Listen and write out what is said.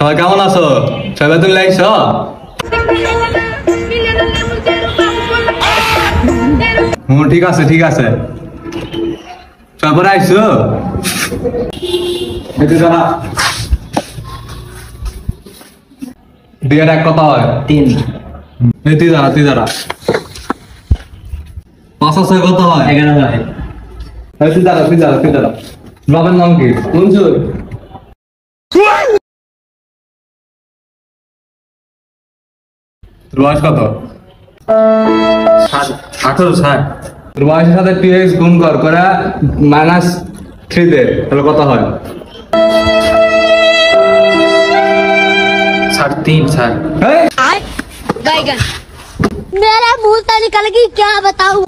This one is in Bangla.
সবাই কেমন আছো? সবাই তুমি লাইছ? ঠিক আছে ঠিক আছে। তারপরে আইছো দিয়ে এক কথা হয় 3 তুই দাঁড়া 5 আর 6 কত হয়? 11 হয়। তুই দাঁড়া বাবার নাম কি? মনসুর। তোর বয়স কত? 18 তোর বয়সের সাথে 2x গুণ কর করে -3 দে, তাহলে কত হয়? 3 স্যার। बैगन मेरा मुंह से निकल गई क्या बताऊं